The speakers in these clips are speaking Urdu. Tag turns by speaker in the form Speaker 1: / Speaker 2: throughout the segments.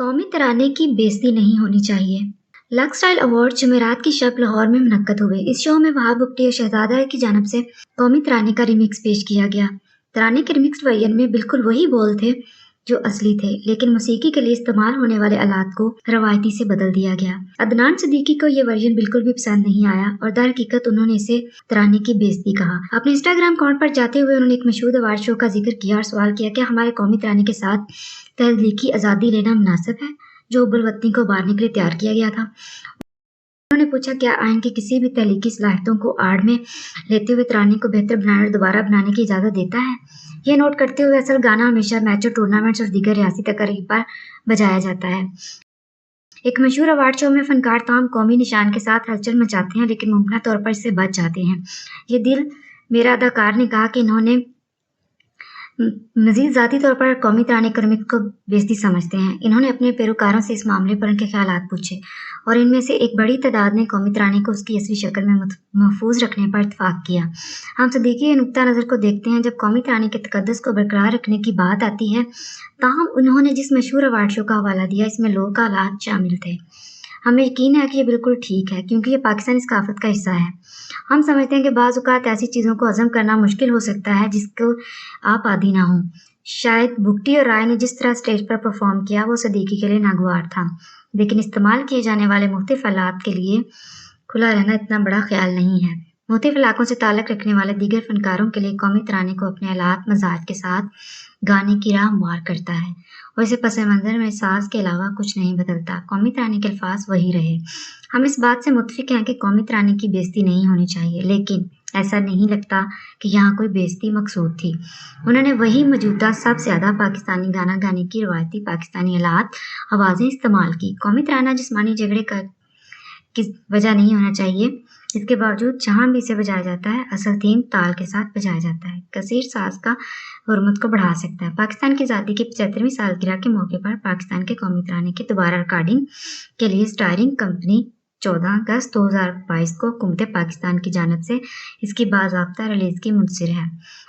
Speaker 1: قومی ترانے کی بےعزتی نہیں ہونی چاہیے۔ لکس اسٹائل ایوارڈ جمعرات کی شب لاہور میں منعقد ہوئے۔ اس شو میں وہاب بگٹی اور شہزادہ کی جانب سے قومی ترانے کا ریمکس پیش کیا گیا۔ ترانے کے ریمکس ورژن میں بالکل وہی بول تھے جو اصلی تھے، لیکن موسیقی کے لیے استعمال ہونے والے آلات کو روایتی سے بدل دیا گیا۔ عدنان صدیقی کو یہ ورژن بالکل بھی پسند نہیں آیا اور در حقیقت انہوں نے اسے ترانے کی بےعزتی کہا۔ اپنے انسٹاگرام اکاؤنٹ پر جاتے ہوئے انہوں نے ایک مشہور ایوارڈ شو کا ذکر کیا اور سوال کیا کہ ہمارے قومی ترانے کے ساتھ تخلیقی آزادی لینا مناسب ہے جو حب الوطنی کو ابھارنے کے لیے تیار کیا گیا تھا۔ انہوں نے پوچھا کیا آئین کی کسی بھی تخلیقی صلاحیتوں کو آڑ میں لیتے ہوئے ترانے کو بہتر بنانے اور دوبارہ بنانے کی اجازت دیتا ہے؟ یہ نوٹ کرتے ہوئے اصل گانا ہمیشہ میچوں، ٹورنامنٹس اور دیگر ریاستی تقاریب پر بجایا جاتا ہے۔ ایک مشہور ایوارڈ شو میں فنکار تمام قومی نشان کے ساتھ ہلچل مچاتے ہیں لیکن ممکنہ طور پر اس سے بچ جاتے ہیں۔ یہ دل میرا اداکار نے کہا کہ انہوں نے مزید ذاتی طور پر قومی ترانے کے ریمکس کو بےعزتی سمجھتے ہیں۔ انہوں نے اپنے پیروکاروں سے اس معاملے پر ان کے خیالات پوچھے اور ان میں سے ایک بڑی تعداد نے قومی ترانے کو اس کی اصلی شکل میں محفوظ رکھنے پر اتفاق کیا۔ ہم صدیقی کے نقطہ نظر کو دیکھتے ہیں۔ جب قومی ترانے کے تقدس کو برقرار رکھنے کی بات آتی ہے تاہم انہوں نے جس مشہور ایوارڈ شو کا حوالہ دیا اس میں لوک آلات شامل تھے۔ ہمیں یقین ہے کہ یہ بالکل ٹھیک ہے کیونکہ یہ پاکستانی ثقافت کا حصہ ہے۔ ہم سمجھتے ہیں کہ بعض اوقات ایسی چیزوں کو ہضم کرنا مشکل ہو سکتا ہے جس کو آپ عادی نہ ہوں۔ شاید بگٹی اور رائے نے جس طرح اسٹیج پر پرفارم کیا وہ صدیقی کے لیے ناگوار تھا، لیکن استعمال کیے جانے والے مختلف آلات کے لیے کھلا رہنا اتنا بڑا خیال نہیں ہے۔ مختلف علاقوں سے تعلق رکھنے والے دیگر فنکاروں کے لیے قومی ترانے کو اپنے آلات مزاج کے ساتھ گانے کی راہ ہموار کرتا ہے اور اسے پس منظر میں ساز کے علاوہ کچھ نہیں بدلتا۔ قومی ترانے کے الفاظ وہی رہے۔ ہم اس بات سے متفق ہیں کہ قومی ترانے کی بےعزتی نہیں ہونی چاہیے، لیکن ایسا نہیں لگتا کہ یہاں کوئی بےعزتی مقصود تھی۔ انہوں نے وہی موجودہ سب سے زیادہ پاکستانی گانا گانے کی روایتی پاکستانی آلات آوازیں استعمال کی۔ قومی ترانہ جسمانی جھگڑے کی وجہ نہیں ہونا چاہیے۔ اس کے باوجود جہاں بھی اسے بجایا جاتا ہے اصل تھیم تال کے ساتھ بجایا جاتا ہے۔ کثیر ساز کا حرمت کو بڑھا سکتا ہے۔ پاکستان کی آزادی کی 75ویں سالگرہ کے موقع پر پاکستان کے قومی ترانے کی دوبارہ ریکارڈنگ کے لیے اسٹائرنگ کمپنی 14 اگست 2022 کو حکومت پاکستان کی جانب سے اس کی باضابطہ ریلیز کی منتظر ہے۔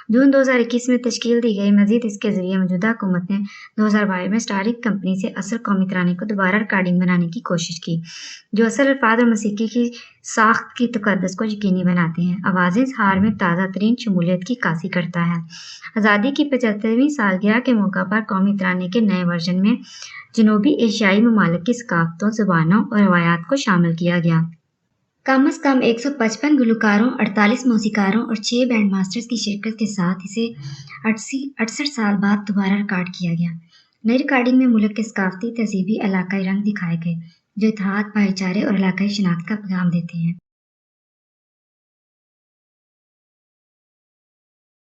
Speaker 1: جون 2021 میں تشکیل دی گئی۔ مزید اس کے ذریعے موجودہ حکومت نے 2022 میں اسٹائرنگ کمپنی سے اصل قومی ترانے کو دوبارہ ریکارڈنگ بنانے کی کوشش کی جو اصل الفاظ اور موسیقی کی ساخت کی تقدس کو یقینی بناتے ہیں۔ آوازیں اظہار میں تازہ ترین شمولیت کی عکاسی کرتا ہے۔ آزادی کی 75ویں سالگرہ کے موقع پر قومی ترانے کے نئے ورژن میں جنوبی ایشیائی ممالک کی ثقافتوں، زبانوں اور روایات کو شامل کیا گیا۔ کم از کم 155 گلوکاروں، 48 موسیقاروں اور 6 بینڈ ماسٹرز کی شرکت کے ساتھ اسے 68 سال بعد دوبارہ ریکارڈ کیا گیا۔ نئی ریکارڈنگ میں ملک کے ثقافتی، تہذیبی، علاقائی رنگ دکھائے گئے جو اتحاد، بھائی چارے اور علاقائی شناخت کا پیغام دیتے ہیں۔